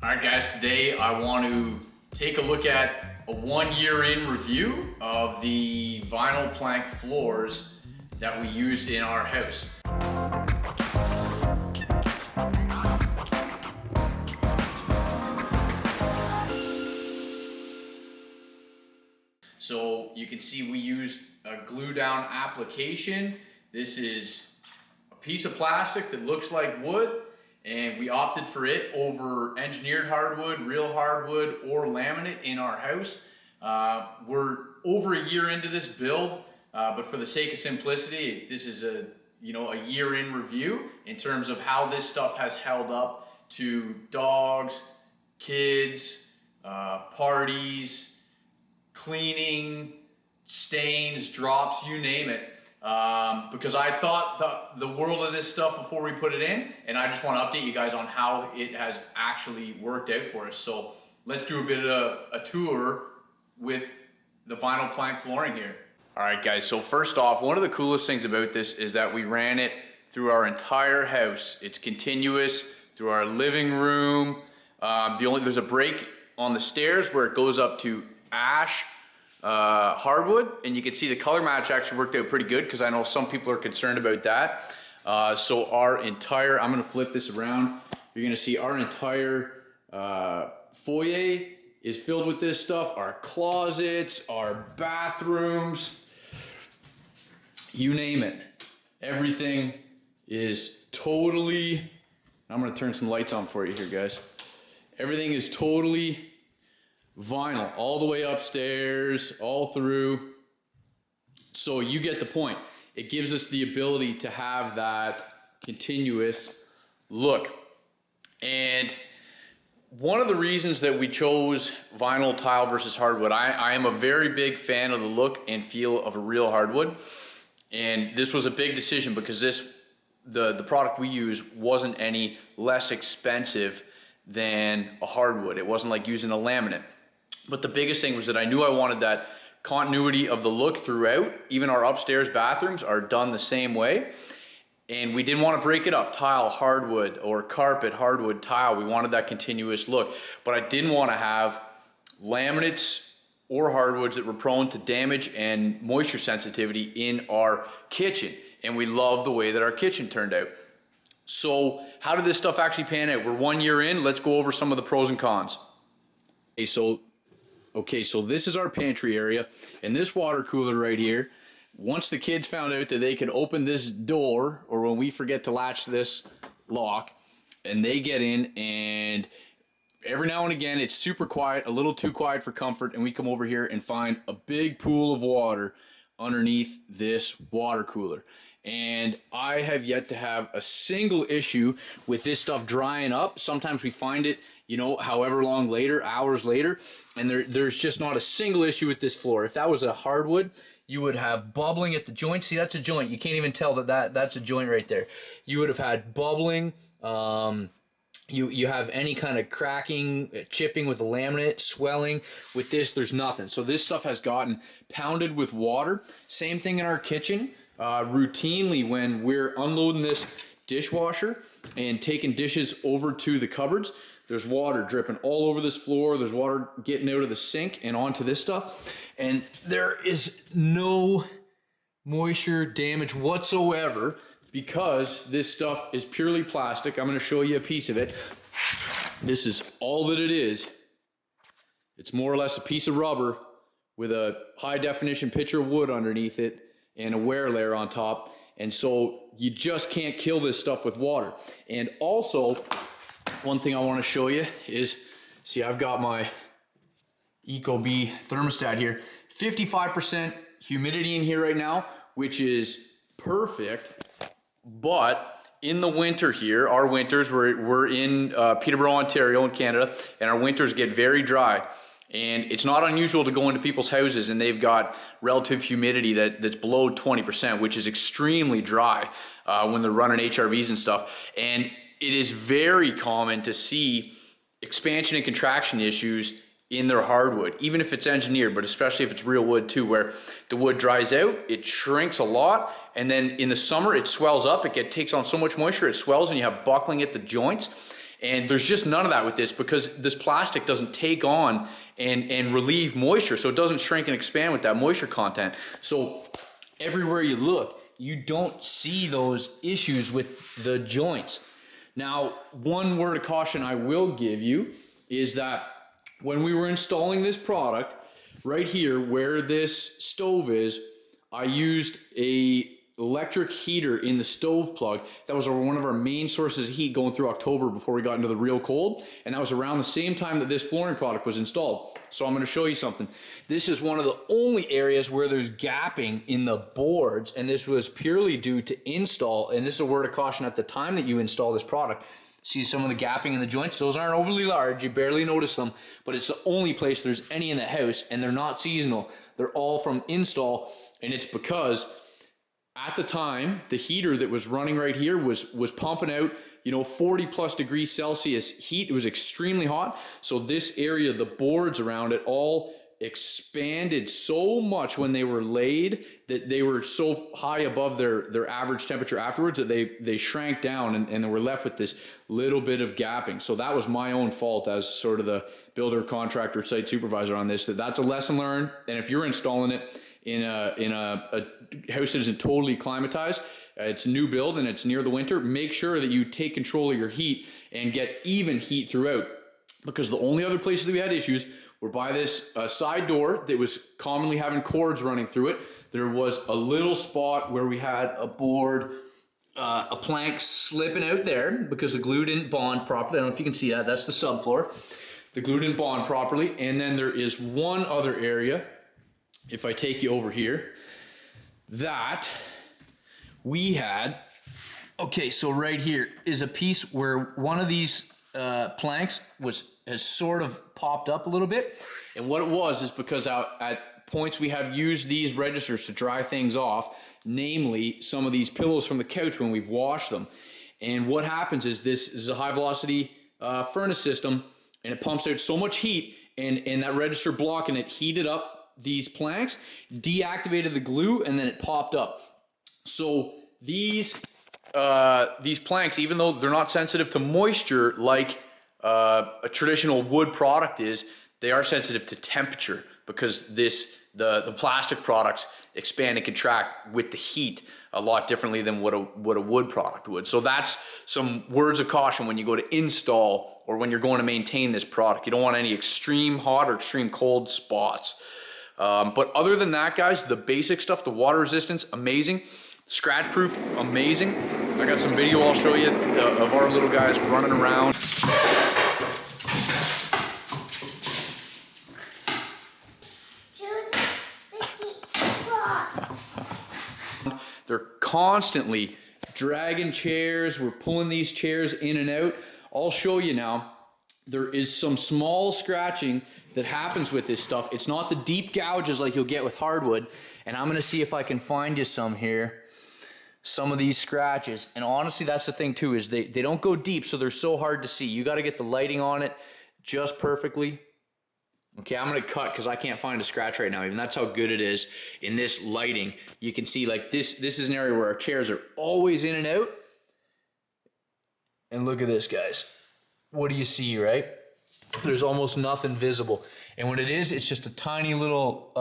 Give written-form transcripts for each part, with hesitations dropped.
Alright guys, today I want to take a look at a 1 year in review of the vinyl plank floors that we used in our house. So you can see we used a glue down application. This is a piece of plastic that looks like wood, and we opted for it over engineered hardwood, real hardwood, or laminate in our house. We're over a year into this build, but for the sake of simplicity, this is a year in review in terms of how this stuff has held up to dogs, kids, parties, cleaning, stains, drops, you name it. Because I thought the world of this stuff before we put it in, and I just want to update you guys on how it has actually worked out for us. So let's do a bit of a tour with the vinyl plank flooring here. All right guys, so first off, one of the coolest things about this is that we ran it through our entire house. It's continuous through our living room. There's a break on the stairs where it goes up to ash hardwood, and you can see the color match actually worked out pretty good because I know some people are concerned about that. So our entire, I'm going to flip this around, you're going to see our entire foyer is filled with this stuff. Our closets, our bathrooms, you name it. Everything is totally, I'm going to turn some lights on for you here guys. Everything is totally vinyl all the way upstairs, all through. So you get the point. It gives us the ability to have that continuous look. And one of the reasons that we chose vinyl tile versus hardwood, I am a very big fan of the look and feel of a real hardwood. And this was a big decision because the product we use wasn't any less expensive than a hardwood. It wasn't like using a laminate. But the biggest thing was that I knew I wanted that continuity of the look throughout. Even our upstairs bathrooms are done the same way. And we didn't want to break it up, tile, hardwood, or carpet, hardwood, tile. We wanted that continuous look. But I didn't want to have laminates or hardwoods that were prone to damage and moisture sensitivity in our kitchen. And we love the way that our kitchen turned out. So how did this stuff actually pan out? We're 1 year in. Let's go over some of the pros and cons. Okay, so this is our pantry area, and this water cooler right here, once the kids found out that they could open this door, or when we forget to latch this lock, and they get in, and every now and again it's super quiet, a little too quiet for comfort, and we come over here and find a big pool of water underneath this water cooler. And I have yet to have a single issue with this stuff drying up. Sometimes we find it, however long later, hours later, and there's just not a single issue with this floor. If that was a hardwood, you would have bubbling at the joint. See, that's a joint. You can't even tell that's a joint right there. You would have had bubbling. You have any kind of cracking, chipping with the laminate, swelling. With this, there's nothing. So this stuff has gotten pounded with water. Same thing in our kitchen. Routinely when we're unloading this dishwasher and taking dishes over to the cupboards, there's water dripping all over this floor. There's water getting out of the sink and onto this stuff. And there is no moisture damage whatsoever because this stuff is purely plastic. I'm going to show you a piece of it. This is all that it is. It's more or less a piece of rubber with a high definition picture of wood underneath it and a wear layer on top. And so you just can't kill this stuff with water. And also, one thing I want to show you is, see, I've got my Ecobee thermostat here. 55% humidity in here right now, which is perfect. But in the winter here, our winters, we're in Peterborough, Ontario in Canada, and our winters get very dry. And it's not unusual to go into people's houses and they've got relative humidity that's below 20%, which is extremely dry when they're running HRVs and stuff. And it is very common to see expansion and contraction issues in their hardwood, even if it's engineered, but especially if it's real wood too, where the wood dries out, it shrinks a lot, and then in the summer it swells up, it takes on so much moisture, it swells, and you have buckling at the joints. And there's just none of that with this, because this plastic doesn't take on and relieve moisture, so it doesn't shrink and expand with that moisture content. So everywhere you look, you don't see those issues with the joints. Now, one word of caution I will give you is that when we were installing this product, right here where this stove is, I used a electric heater in the stove plug. That was one of our main sources of heat going through October before we got into the real cold, and that was around the same time that this flooring product was installed. So I'm going to show you something. This is one of the only areas where there's gapping in the boards, and this was purely due to install, and this is a word of caution at the time that you install this product. See some of the gapping in the joints? Those aren't overly large, you barely notice them, but it's the only place there's any in the house, and they're not seasonal. They're all from install, and it's because at the time, the heater that was running right here was pumping out, you know, 40 plus degrees Celsius heat. It was extremely hot. So this area, the boards around it all expanded so much when they were laid that they were so high above their average temperature afterwards that they shrank down, and they were left with this little bit of gapping. So that was my own fault as sort of the builder, contractor, site supervisor on this. That's a lesson learned. And if you're installing it in a house that isn't totally climatized, it's new build and it's near the winter, make sure that you take control of your heat and get even heat throughout, because the only other places that we had issues were by this side door that was commonly having cords running through it. There was a little spot where we had a board, a plank slipping out there because the glue didn't bond properly. I don't know if you can see that. That's the subfloor. The glue didn't bond properly. And then there is one other area, if I take you over here, that we had. Okay, so right here is a piece where one of these planks has sort of popped up a little bit, and what it was is because at points we have used these registers to dry things off, namely some of these pillows from the couch when we've washed them. And what happens is this is a high velocity furnace system, and it pumps out so much heat, and that register block, and it heated up these planks, deactivated the glue, and then it popped up. So these planks, even though they're not sensitive to moisture like a traditional wood product is, they are sensitive to temperature, because the plastic products expand and contract with the heat a lot differently than what a wood product would. So that's some words of caution when you go to install or when you're going to maintain this product. You don't want any extreme hot or extreme cold spots. But other than that, guys, the basic stuff, the water resistance, amazing. Scratch proof, amazing. I got some video I'll show you of our little guys running around. They're constantly dragging chairs. We're pulling these chairs in and out. I'll show you now. There is some small scratching that happens with this stuff. It's not the deep gouges like you'll get with hardwood. And I'm gonna see if I can find you some here. Some of these scratches. And honestly, that's the thing too, is they don't go deep, so they're so hard to see. You gotta get the lighting on it just perfectly. Okay, I'm gonna cut because I can't find a scratch right now. Even that's how good it is in this lighting. You can see like this is an area where our chairs are always in and out. And look at this, guys. What do you see, right? There's almost nothing visible. And when it is, it's just a tiny little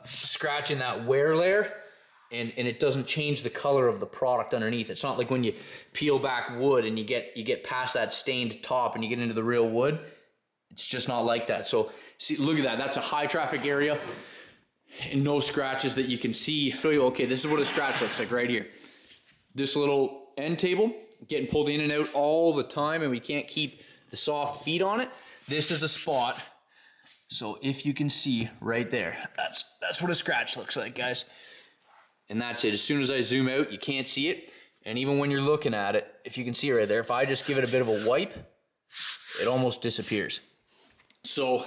scratch in that wear layer, and it doesn't change the color of the product underneath. It's not like when you peel back wood and you get past that stained top and you get into the real wood. It's just not like that. So see, look at that. That's a high traffic area and no scratches that you can see. Show you, okay, this is what a scratch looks like right here. This little end table getting pulled in and out all the time, and we can't keep the soft feet on it. This is a spot. So if you can see right there, that's what a scratch looks like, guys. And that's it. As soon as I zoom out, you can't see it. And even when you're looking at it, if you can see right there, if I just give it a bit of a wipe, it almost disappears. So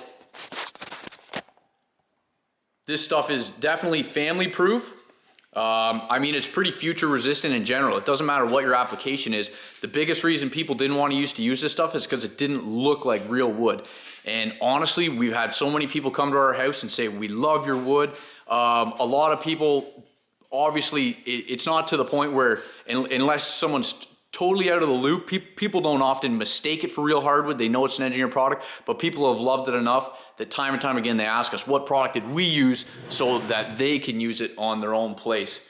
this stuff is definitely family proof. I mean, it's pretty future resistant in general. It doesn't matter what your application is. The biggest reason people didn't want to use this stuff is because it didn't look like real wood. And honestly, we've had so many people come to our house and say, we love your wood. A lot of people, obviously, it's not to the point where, unless someone's totally out of the loop. People don't often mistake it for real hardwood. They know it's an engineered product, but people have loved it enough that time and time again they ask us, what product did we use so that they can use it on their own place?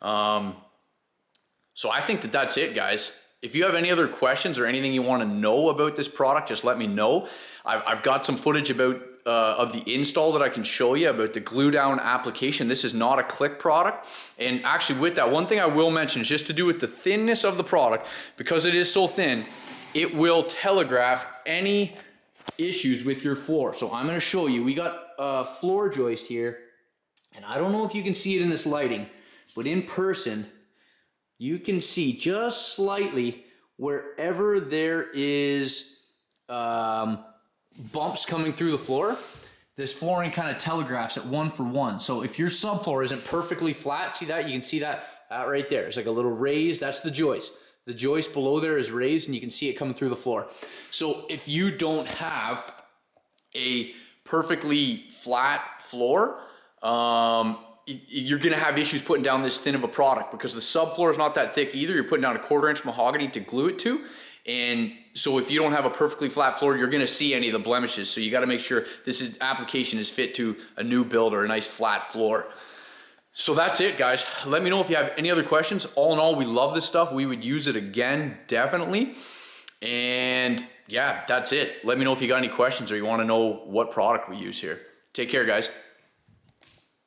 So I think that that's it, guys. If you have any other questions or anything you want to know about this product, just let me know. I've got some footage about of the install that I can show you about the glue down application. This is not a click product. And actually with that, one thing I will mention is just to do with the thinness of the product, because it is so thin, it will telegraph any issues with your floor. So I'm going to show you. We got a floor joist here, and I don't know if you can see it in this lighting, but in person, you can see just slightly wherever there is bumps coming through the floor, this flooring kind of telegraphs it 1 for 1. So if your subfloor isn't perfectly flat, see that? You can see that right there. It's like a little raise. That's the joist. The joist below there is raised, and you can see it coming through the floor. So if you don't have a perfectly flat floor, you're gonna have issues putting down this thin of a product, because the subfloor is not that thick either. You're putting down a 1/4 inch mahogany to glue it to. And so if you don't have a perfectly flat floor, you're gonna see any of the blemishes. So you gotta make sure this application is fit to a new build or a nice flat floor. So that's it, guys. Let me know if you have any other questions. All in all, we love this stuff. We would use it again, definitely. And yeah, that's it. Let me know if you got any questions or you wanna know what product we use here. Take care, guys.